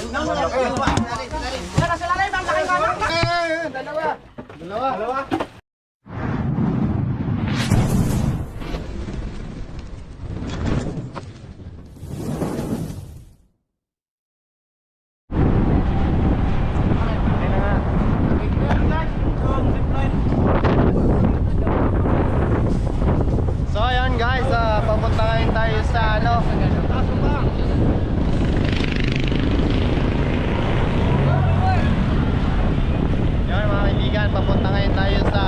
Dalawa. So ayan guys, papunta ngayon tayo sa ano. Yan mga kaibigan, papunta ngayon tayo sa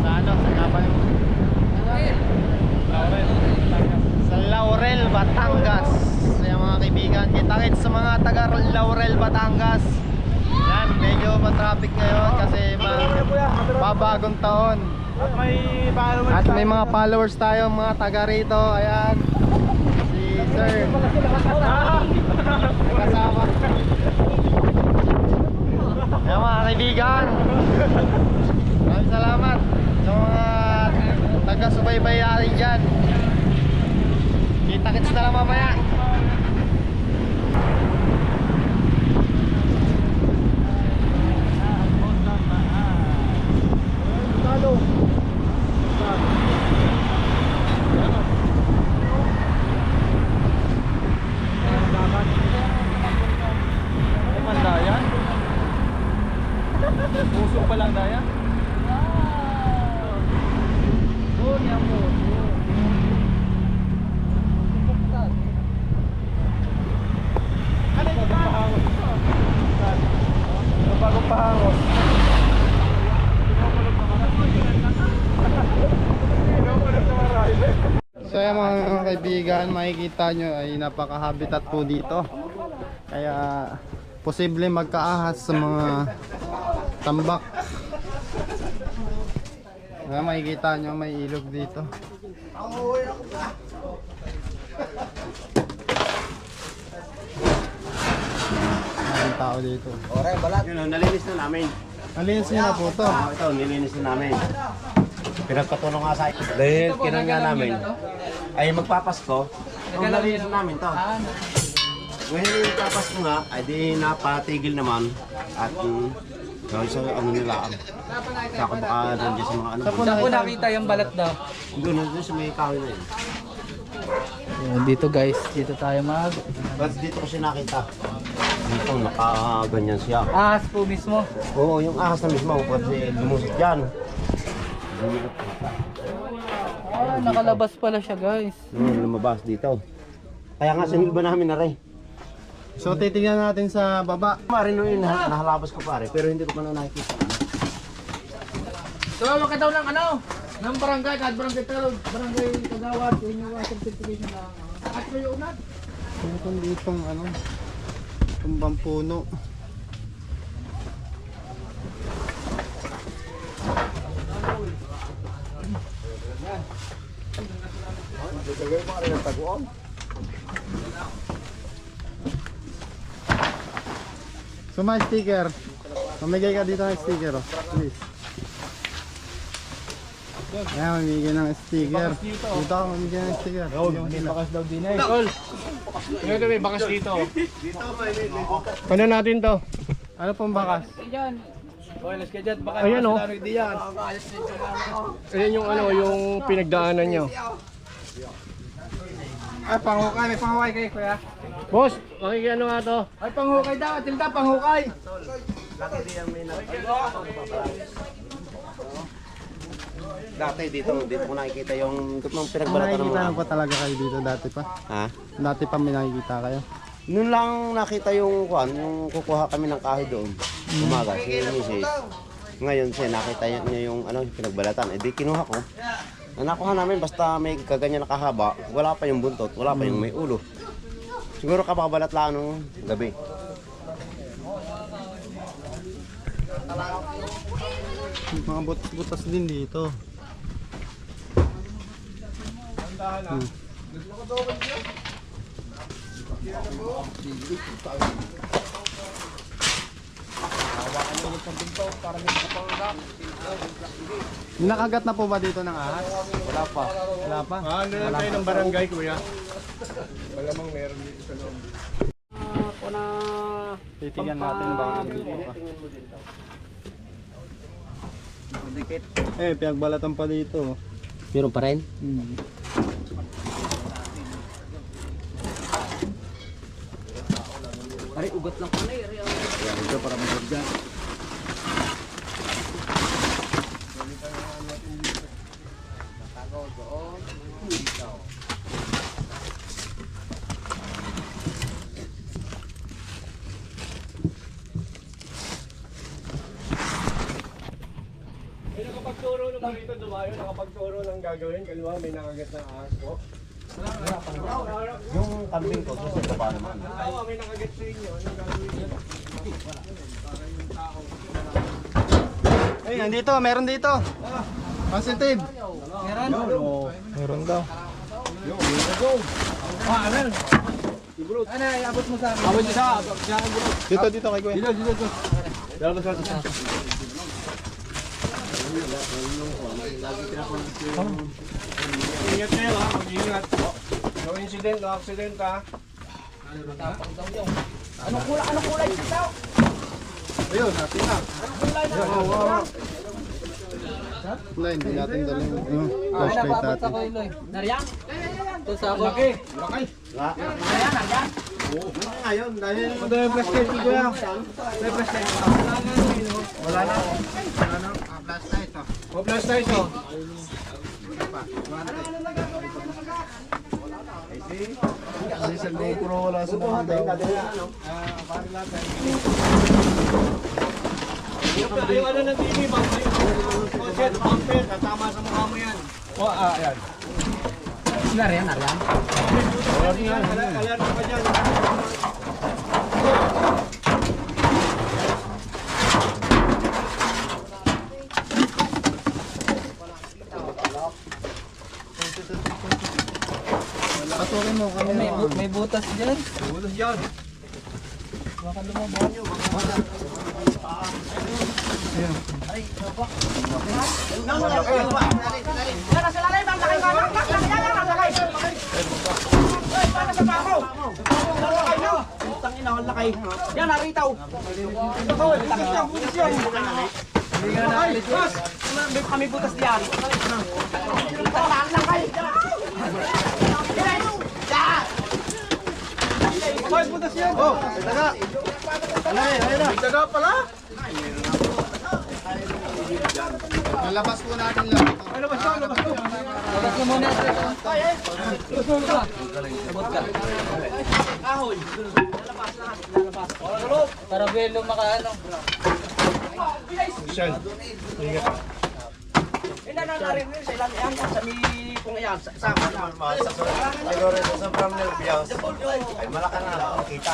ano, sa kapal. Sa Laurel, Batangas. Ayan mga kaibigan, kita-kits sa mga taga Laurel, Batangas. Yan, medyo ma-traffic ngayon kasi babagong taon. At may mga followers tayo, mga taga rito. Ayan, si Sir kasama. Ayan mga kaibigan, maraming salamat sa mga taga-subaybay natin dyan. Kita-kits na lang mamaya. Puso pa lang daya. Oh, yan mo. Ano yung pahangos? Ano bagong pahangos? So yan mga kaibigan, makikita nyo ay napaka-habitat po dito. Kaya posible magkaahas sa mga tambak. Kaya makikita nyo may ilog dito. Maraming tao dito. Oray, balat. Yun, nalinis na namin. Nalinis nyo na po to. Ito, nilinis na namin. Pinagpatulong nga sa akin. Dahil kinangga namin, ay magpapasko, nalinis na namin to. Ngayon yung papasko nga, ay di napatigil naman. At gawin sa ano nila. Saka baka doon dyan sa mga ano. Saan po nakita yung balat daw? Doon sa may kahoy na yun. Dito guys, dito tayo mag... Ba't dito ko siya nakita? Dito, nakaganyan siya. Ahas po mismo. Oo, yung ahas na mismo, kasi lumusot dyan. Ah, nakalabas pala siya guys. Lumabas dito. Kaya nga sinilba namin na rin. So titingnan natin sa baba. Pare nung yun, nahalabas ko pare, pero hindi ko pa na nakikita. Tumawag ka daw ng ano? Ng barangay, kahit barangay pero barangay kagawad, yun yung certification na at kayo unat. Meron ditong ano, tumbang puno. So may sticker. Mamigay ka dito ng sticker, oh. Please. Ayan, mamigay ng sticker. Dito ako mamigay ng sticker. May bakas daw din eh. Tol! Ito may bakas dito. Ano natin to? Ano pong bakas? Ayan o. Ayan yung ano, yung pinagdaanan nyo. Ay, panghukay. May panghukay kayo, kuya. Boss, makikiano nga to? Ay, panghukay daw. Tilda, panghukay. Dati dito ko nakikita yung pinagbalatan ng Nakikita mga. na pa talaga kayo dito dati pa? Ha? Dati pa may nakikita kayo? Noon lang nakita yung yung kukuha kami ng kahoy doon. Umaga, si Mrs. Ngayon siya nakita niya yung ano, pinagbalatan. Eh di kinuha ko. Nakuha namin basta may kaganyan na kahaba, wala pa yung buntot, wala pa yung may ulo. Siguro kapabalat lang nung gabi. Mga butas-butas din dito. Nakagat na po ba dito ng ahas? Wala pa. Wala pa? Ano lang tayo ng barangay, kuya? Malamang meron dito sa loob. Titigan natin ba ang dito pa. Pinagbalatan pa dito. Meron pa rin? Pare, ugat lang pala eh. Yan, ito para masagdan. Nakapagturo naman rito, dumayo, nakapagturo ng gagawin. Kalma, may nakagat na aso. Yung kambing ko, susunod pa naman. Oo, may nakagat sa inyo. Anong gagawin niyo? Ay, nandito, meron dito. Positive. Meron daw. Ano, iabot mo sa akin. Abot siya. Dito kay Kuya. Dito. Ingat kayo ha, mag-ingat. No incident, no accident ha. Anong kulay ito? Ayun, natin na. Wala, hindi natin dalhin. Flashlight natin. Nariyan? Ito sa ako. Laki. Nariyan, nariyan. Ngayon, dahil... Ito yung flashlight ko Kuya. Wala na. O plus na ito. Kasi sa GoPro wala sa mga daw. Yung ano ng TV, bumper, bumper, tatama sa mukha mo yan. Ayan. Nariyan, nariyan. Alert ka dyan. Patuloy mo kami. May butas dyan. Bulos dyan. Yan, naritaw. May kami butas diyan. Talaan lang kayo. Ay, putas yan! Oh, may taga! Ayun na! May taga pala! Nalabas po natin lang. Ay, labas to, labas to. Labas mo muna. Sabot ka. Kahoy. Lalabas. Para belo makaano. Michelle, ingat. Nananarin rin sa ilang yan. Sa mi kung yan. Sama naman. Siguro ito sa from nervyos. Ay, malaka na. Kita.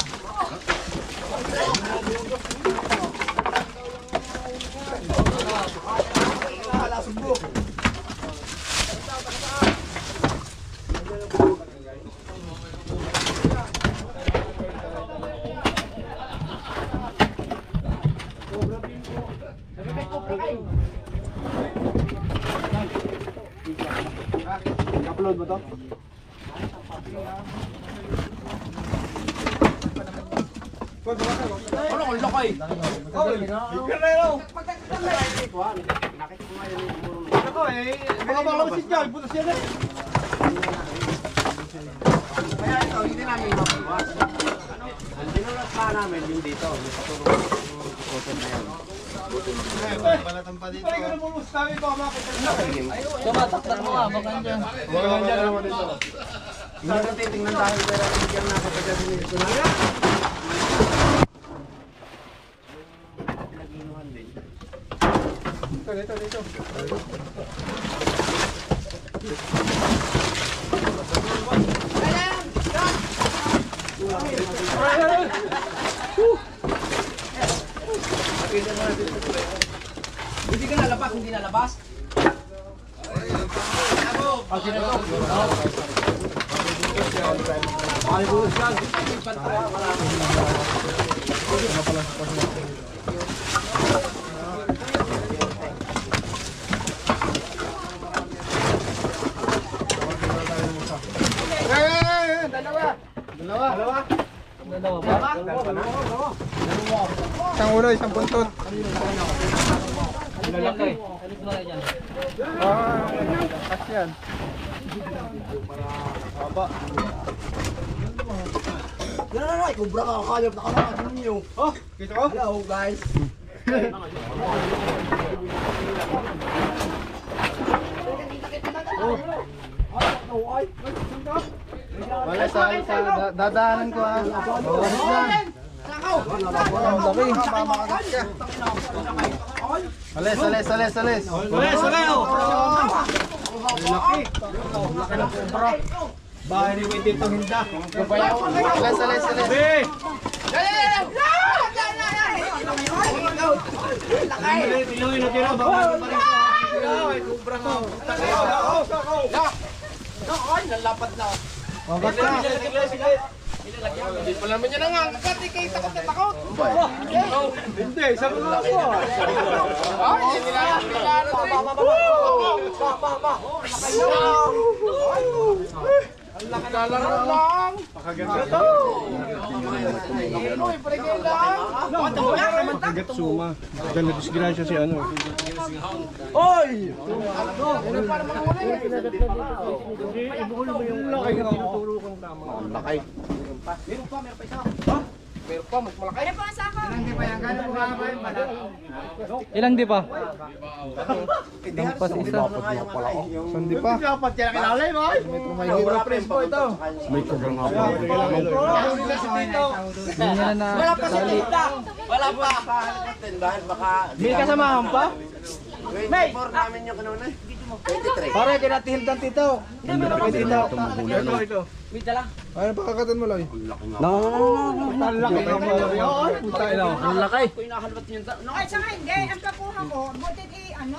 Upload mo to? Ano kung lokay? Ako baka makalabasit dyan, putas yan eh. Kaya ito, hindi namin mapawas. Ang dinulat pa namin yung dito. Yung patulong yung photo na yan. Balatan pa dito. Ay, ganun mo, sabi ko, makita na. Tumataktak mo nga. Baka dyan. Wala dyan naman dito. Hindi na titingnan dahil pero bigyan na kapag dito na. Pinag-inuhan din. Dito. Hindi ka nalabas, hindi nalabas. Dalawa. Isang ulo, isang buntot. Lalaki. Yan. Baba. Ay, kubra ka, kayap na ka na ninyo. Oh, kita ko? Hello guys. Wala sa dadaanan ko ah. Ang laki. Alis. Sale, oh. Laki. Laki ng kubra. Bahay ni Wendy itong hinda. Alis. Be! Iloy na tira. Baka pa rin. Ay, kubra ka. Ay, nalapat na. Magat na. Hindi pa naman yan ang angkat. Ikay takot na takot. Hindi, isa mo lang ako. Ay, hindi nila yung pilano. Ang laki na lang. Pakaganda to. Uy, paligay lang. Pakagat-suma. Diyan na disgrasya si ano. Ano pa naman ulit? Laki ng tinuturo kong tama. Meron pa, mas malaki. Ano po ang sako? Ilang di pa? Dampas isa. Sandi pa. Dapat yan kinalay mo. May hero press po ito. May kubra nga po. Wala pa si Tita. Wala pa. Dahil baka... May kasamahan pa? May! 24 namin yung kanuna. 23. Pare, kinatihil ng tito. Ito. Ano pakakatan mo lang? Ang laki ng malaki. Puta ina. Ang laki. Ay, saka hindi. Ang kakuha ko, butit ano,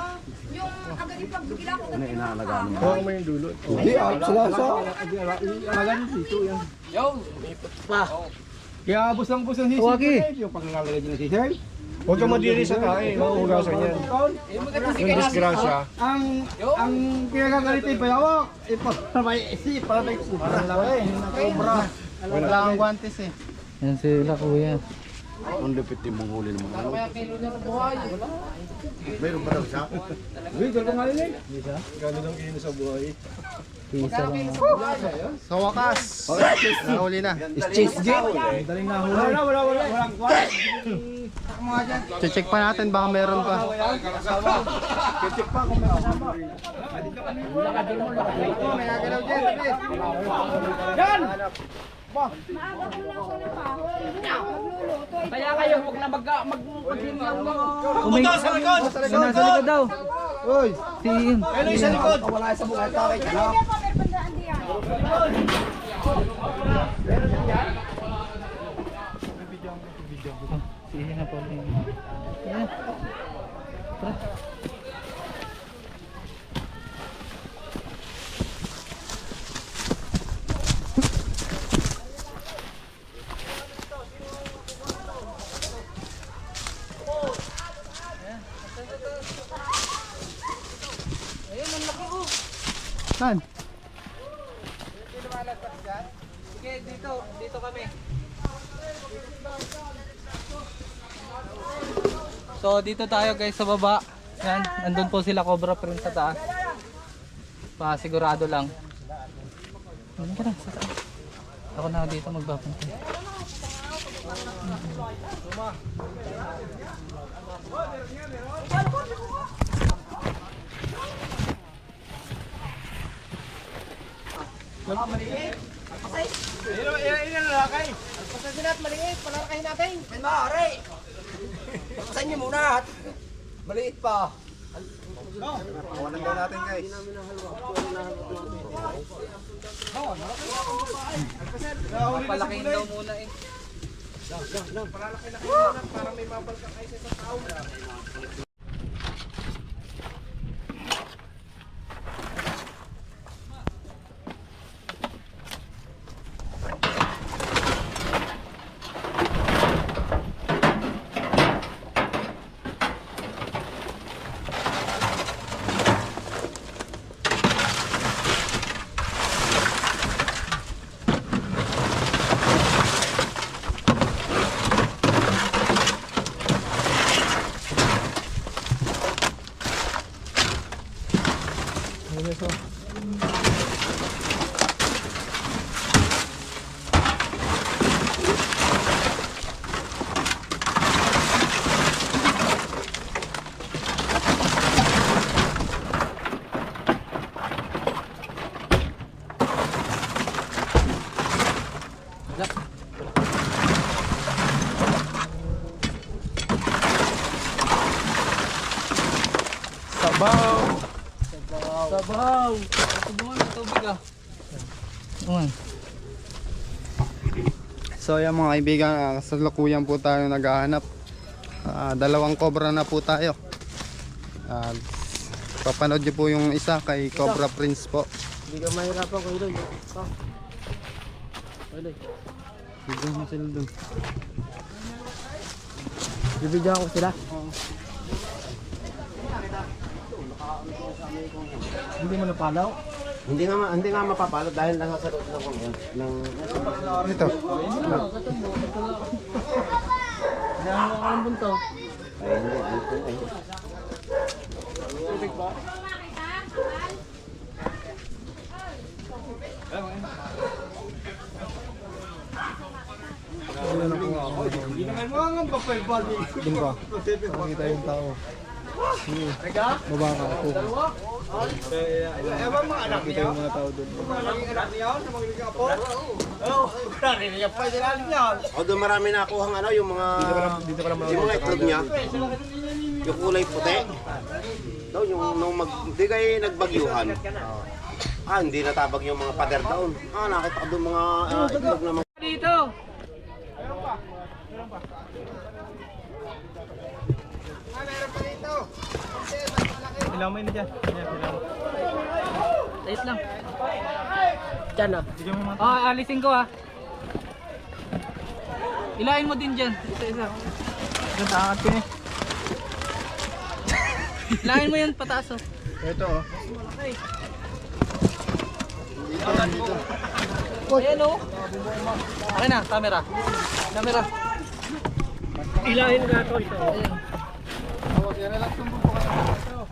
yung agad yung pagbigila ko. Ano inaalagaan mo? Huwag mo yung dulo. Hindi, salasa. Yo, Kaya busang sisig. Yung pagkakalagay dyan ng sisig. Huwag kang madiri sa tae. Mauugasan yan. Yung disgrasya. ang Pinagagalitin pa yawak. Para may kubra. Kubra. Wala kang guantes eh. Yan sila kuya. Ang lupit yung mong huli naman. ano kaya kilo niya ng buhay? Mayroon ba daw siya? Uy, gano'n nga yun eh. Gano'n ang kino sa buhay. Pisa lang. Sa wakas. Nahuli na. Daling nahuli. Walang kwan. Check pa natin baka meron pa. Check pa kung may kasama. Maaga ko lang ako ng kahoy. Magluluto. Kaya kayo, huwag na mag-hinlang mga... Pumunta sa likod! Nasa likod daw. Uy. Si yun. Ano yung sa likod? Wala sa buhay tayo. Hindi po, meron bandaan diyan. Si yun na po. Yan. Tara. Saan? Sige, dito kami. So dito tayo guys sa baba. Yan, andun po sila Cobra Print sa taas. Sigurado lang. Ano ka na sa taas? Ako na dito magbabantay. Ilan lalakay? Pasasin natin maliit, palalakahin natin. May maaari. Papasan niyo muna. Maliit pa. Kawalan daw natin guys. Palakihin daw muna eh. daw. Tubungan ng tubig ah. Uwan. So yan mga kaibigan, kasalukuyan po tayo naghahanap. Dalawang cobra na po tayo. Papanood nyo po yung isa kay Cobra Prince po. Hindi ka mahirapan ko ito. Bigyan mo sila dun. Bibigyan ko sila. Hindi mo napalaw? Hindi nga mapapalo dahil nasa sa loob ng yan. Ito. Kaya mo ang bunto. Ay, hindi. Ay. Hindi naman mga papel-bal. Dun ba? Nakita yung tao. Baba ka ako. Ewan mga anak Nakita niya. yung mga tao dun. Mga naging anak niya, sa mga naging apo. Oo, narinig niya pa sila niya. Although marami nakuha ang yung mga yung mga itlog niya. Yung kulay puti. Daw yung nung hindi kayo nagbagyuhan. Hindi natabag yung mga pader doon. Nakita ko doon mga itlog na mga Dito! Ilamay na dyan. Tight lang. Diyan ah. Alisin ko ah. Ilahin mo din dyan. Isa-isa. Ganda angat ko eh. Ilahin mo yan pataas oh. Ito oh. Ayan oh. Akin na, camera. Camera. Ilahin nga to ito. Ayan.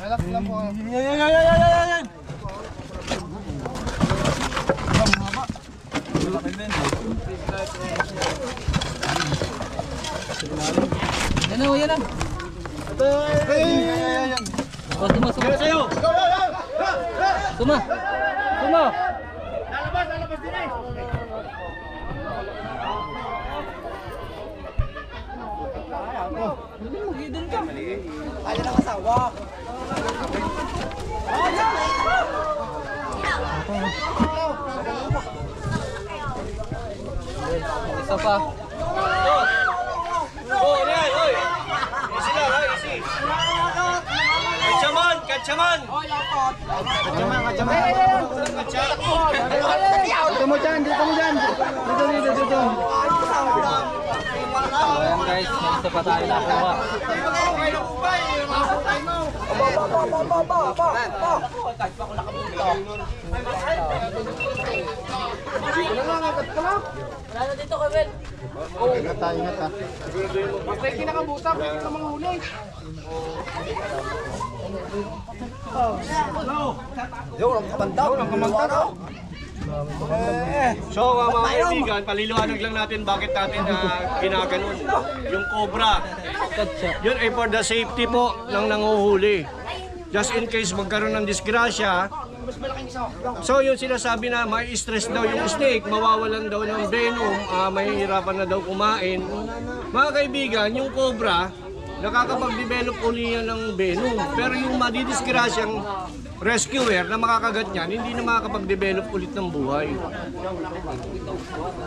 Relax lang po. Yan! Yan oh, yan oh. Oh, suma. Suma. Suma. Magidon ka. Kaya ng asawa. Isa pa. Oh, yan, oy. Easy lang, ha, easy. Katsaman, katsaman. Katsaman. Dito mo dyan. Dito. So ayan guys, may isa pa tayo nakuha. Ingat ha. Basta yung kinakabutak, may kinamanguli. So mga kaibigan, paliliwanag lang natin bakit natin ginaganon. Yung cobra, yun ay for the safety po ng nanguhuli. Just in case magkaroon ng disgrasya. So yung sinasabi na may stress daw yung snake, mawawalan daw ng venom, mahihirapan na daw kumain. Mga kaibigan, yung cobra, nakakapag-develop uli yan ng venom. Pero yung madidisgrasyang rescuer na makakagat niyan, hindi na makakapag-develop ulit ng buhay.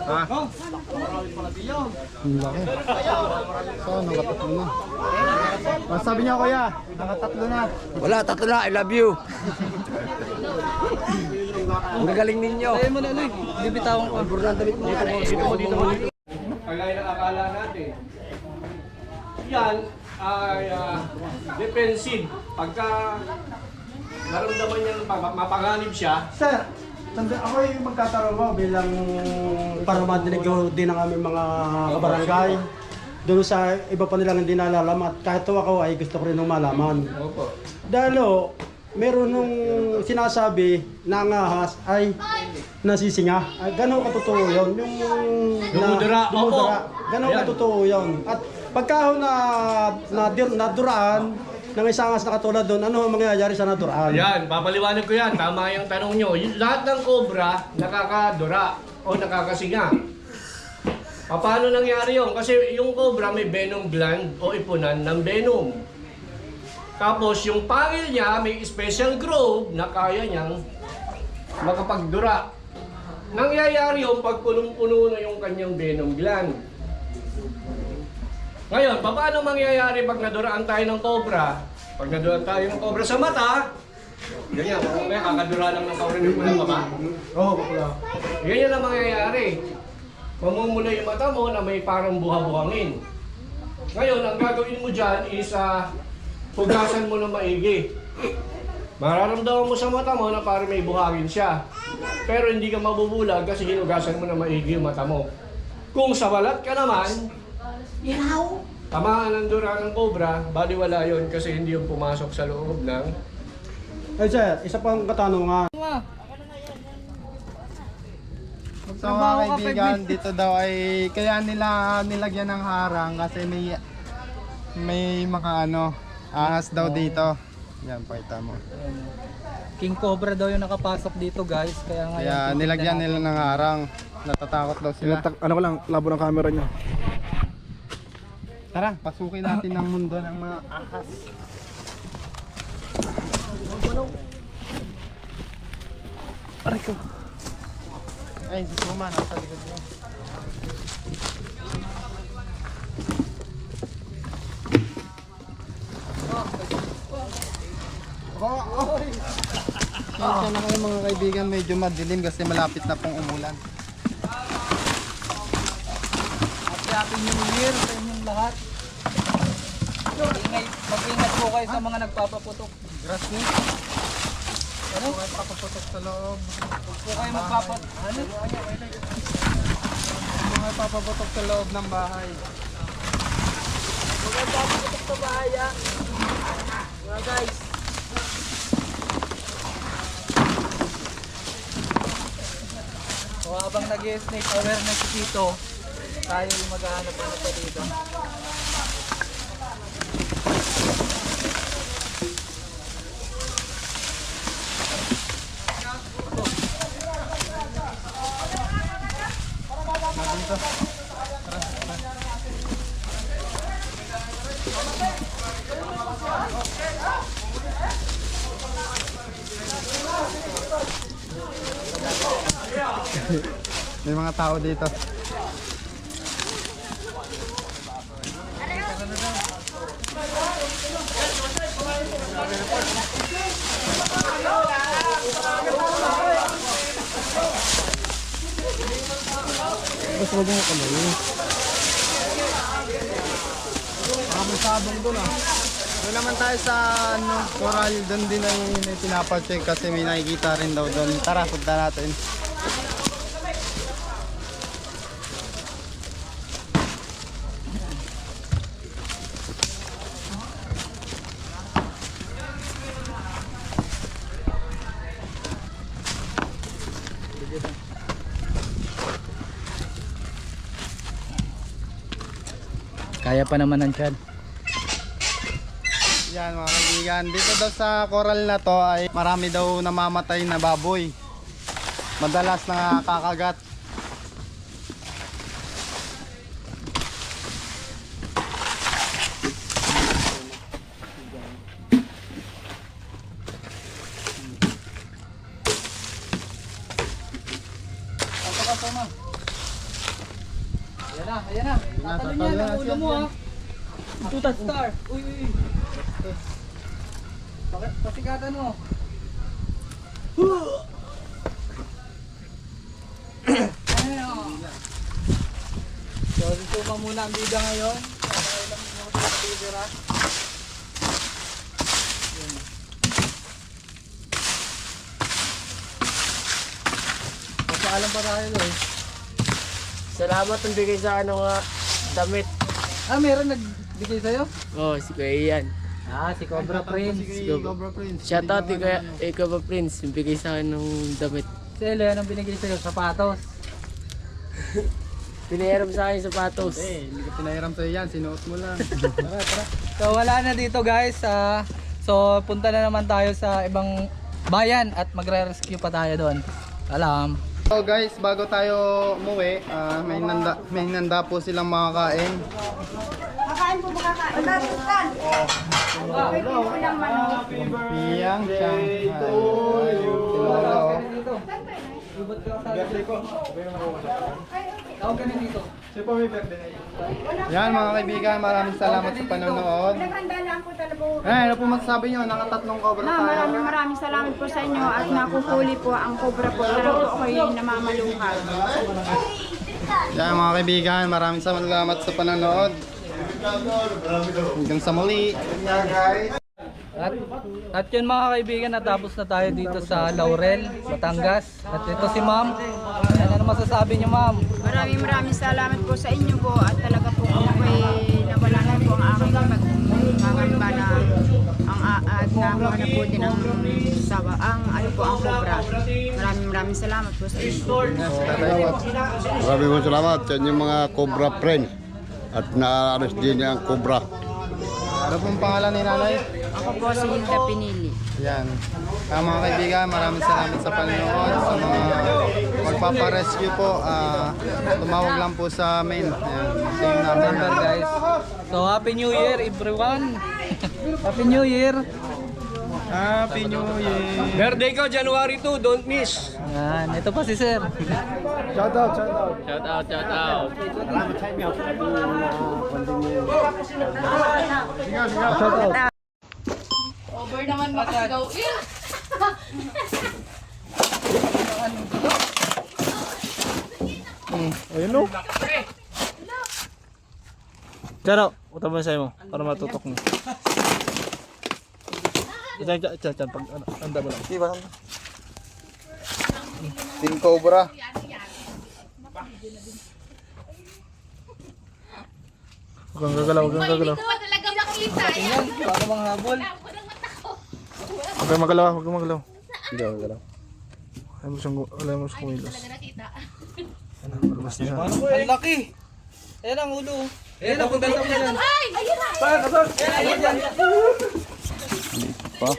Ha? Ang laki. So, nakatatlo na. Sabi niya kuya, nakatatlo na. Wala, tatlo na. I love you. Ang gagaling ninyo. Ayaw mo na ulit. Bibitawan ko. Dito mo. Kagaya ng akala natin. Yan ay defensive. Pagka naramdaman niya mapanganib siya, Sir, ako yung magtatanong mo bilang para madinig din ng aming mga kabarangay. Doon sa iba pa nilang hindi nalalam at kahit ako ay gusto ko rin nung malaman. opo. Dahil meron nung sinasabi na ang ahas ay nasisinga. Ay, ganun katotoo yun. Yung Dumudura. Opo. Ganun Ayan. katotoo yun. At pagka naduraan ng isang ahas na katulad doon, ano ang mangyayari sa naduraan? Ayan, papaliwanag ko yan. Tama yung tanong nyo. Lahat ng cobra nakakadura o nakakasinga. Paano nangyari yun? Kasi yung cobra may venom gland o ipunan ng venom. Tapos yung pangil niya may special grove na kaya niyang makapagdura. Nangyayari yung pag punong-puno na yung kanyang venom gland. Ngayon, paano mangyayari pag naduraan tayo ng cobra? Pag naduraan tayo ng cobra sa mata, ganyan, may kakadura lang ng cobra ng pulang baba. Oo, kapula. Ganyan ang mangyayari. Mamumula yung mata mo na may parang buha-buhangin. Ngayon, ang gagawin mo dyan is hugasan mo ng maigi. Mararamdaman mo sa mata mo na parang may buhangin siya. Pero hindi ka mabubulag kasi hinugasan mo ng maigi yung mata mo. Kung sa balat ka naman, tamaan ng dura ng cobra, baliwala yun kasi hindi yung pumasok sa loob ng... Ay sir, isa pang katanungan. So mga kaibigan, dito daw ay kaya nila nilagyan ng harang kasi may mga ahas daw dito. Yan, pakita mo. King Cobra daw yung nakapasok dito guys. Kaya ngayon. Kaya nilagyan nila ng harang. Natatakot daw sila. Ano ko lang, labo ng camera niya. Tara, pasukin natin ang mundo ng mga ahas. Aray ko. Ay, si Suma, nasa likod mo. Kaya na kayo mga kaibigan, medyo madilim kasi malapit na pong umulan. Happy New Year sa inyong lahat. Mag-ingat po kayo sa mga nagpapaputok. Grass ni? Ano? Papaputok sa loob. Huwag po kayo magpapaputok. Ano? Mga papaputok sa loob ng bahay. Huwag kayo papaputok sa bahay mga guys. So habang nag-snake awareness dito, tayo yung maghahanap na pa dito. May mga tao dito. Basta wag mo kamay. Sabong doon Doon naman tayo sa coral, doon din ay may pinapacheck kasi may nakikita rin daw doon. Tara, punta natin. Kaya pa naman ng tiyan. Yan mga kaibigan, dito daw sa coral na to ay marami daw namamatay na baboy. Madalas nakakagat. Ayan na. Tatalo niya ang ulo mo Tutas star. Uy. Pasikatan mo. So, suma muna ang bida ngayon. Ilang minuto na titira. Papaalam pa tayo eh. Salamat ang bigay sa akin ng mga damit. Meron nagbigay sa'yo? Oh, si Kuya Ian. Si Cobra Prince. Shoutout kay Cobra Prince, yung bigay sa akin ng damit. Si Ele, anong binigay sa'yo? Sapatos. Pinahiram sa akin yung sapatos. Hindi ko pinahiram sa'yo yan, sinuot mo lang. Tara. So wala na dito guys. So punta na naman tayo sa ibang bayan at magre-rescue pa tayo doon. Alam. So guys, bago tayo umuwi, may nanda po silang makakain. Kakain po ba kakain? Natutan. Pwede po lang manok. Piyang, siyang. Ba't ka kasali? Birthday ko. Tawag ka na dito. Yan mga kaibigan, maraming salamat sa panonood. Naghanda lang po talaga. Ano po masasabi nyo? Nakatatlong cobra Na, tayo. maraming salamat po sa inyo at nakuhuli po ang cobra po. Talaga po ako yung namamaluhan. Yan mga kaibigan, maraming salamat sa panonood. Hanggang sa muli. At yun mga kaibigan, natapos na tayo dito sa Laurel, Batangas. At ito si ma'am. Ano masasabi niyo ma'am? Maraming salamat po sa inyo po at talaga po ako'y nawala na po ang aking magmangamba na at nakuha na po din ang sawa, ang cobra. Maraming salamat po sa inyo. Maraming salamat sa inyong mga Cobra friends at na-arrest din ang Cobra. Ano pong pangalan ni nanay? Ako po si Hilda Pinili. Yan. Mga kaibigan, maraming salamat sa panonood. Sa mga magpaparescue po, tumawag lang po sa amin. Ayan, same number Guys. So Happy New Year everyone. Happy New Year. Happy New Year! Birthday ko, January 2, don't miss. Yan, ito pa si sir. Shout out, shout out. Over naman makagaw. Ayun o. Diyan o, utang mo sa'yo mo para matutok mo. Diyan, pag anda mo lang. Diba? King Cobra. Huwag kang gagalaw, huwag kang gagalaw. Hindi ko talaga makita. Yan, paano mga habol? Huwag kang magalaw, huwag kang magalaw. Hindi ako gagalaw. Ayaw mo siyang kumilos. Nakita. Ano, palabas niya. Ang laki. Ayan ang ulo. Ayan ang pagkanta mo dyan. Ay! Ayun na! Ayan dyan. Pa?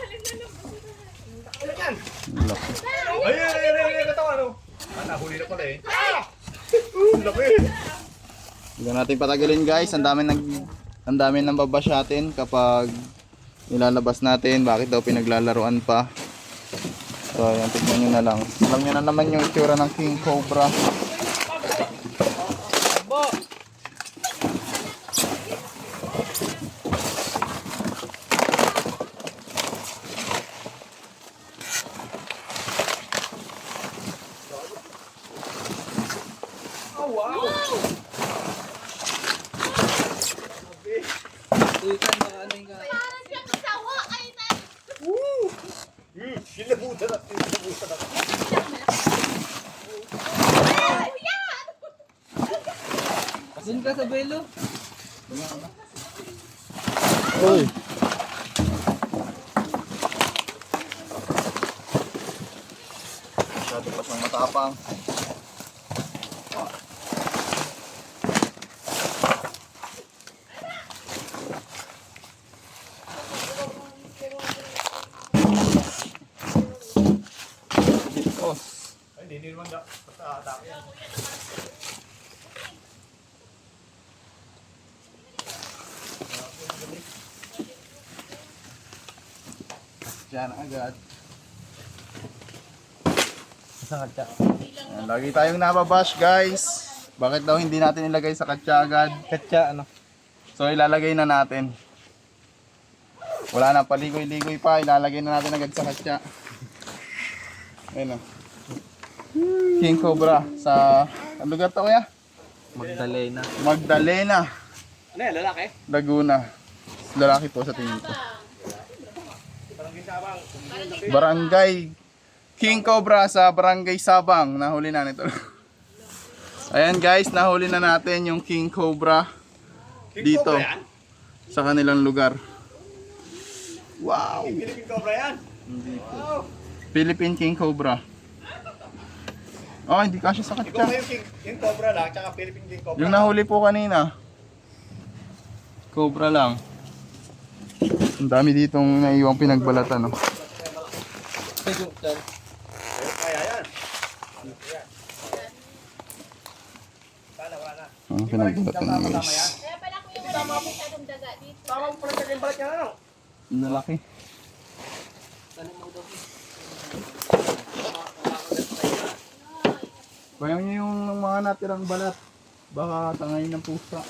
Hindi natin patagalin guys, ang dami nang babash natin kapag nilalabas natin, bakit daw pinaglalaruan pa. So ayan, tignan nyo na lang. Alam nyo na naman yung itsura ng King Cobra. Tuikan, baka ano yung Parang siyang kasawa. Ay na! Doon ka sa belo. Uy! Masyado pa siyang matapang. Diyan agad. Ayan, lagi tayong nababash guys. Bakit daw hindi natin ilagay sa katsa agad? Katsa ano? So ilalagay na natin. Wala na, paligoy-ligoy pa. Ilalagay na natin agad sa katsa. Ayun o. King Cobra sa... Ang lugar to kuya? Magdalena. Ano yan, lalaki? Laguna. Lalaki po sa tingin ko. Barangay King Cobra sa Barangay Sabang. Nahuli na nito. Ayan guys, nahuli na natin yung King Cobra dito sa kanilang lugar. Wow! Philippine Cobra yan? Philippine King Cobra. Oh, hindi kasya sa katsa. King Cobra lang, tsaka Philippine King Cobra. Yung nahuli po kanina, Cobra lang. Ang dami ditong naiwang pinagbalatan, no? Kaya yan. Ang pinagbalatan na guys. Kaya pala kuya wala masyadong daga dito. Tama mo pala yung balat yan, ano? Ang lalaki. Bayang nyo yung mga natirang balat. Baka tangayin ng pusa.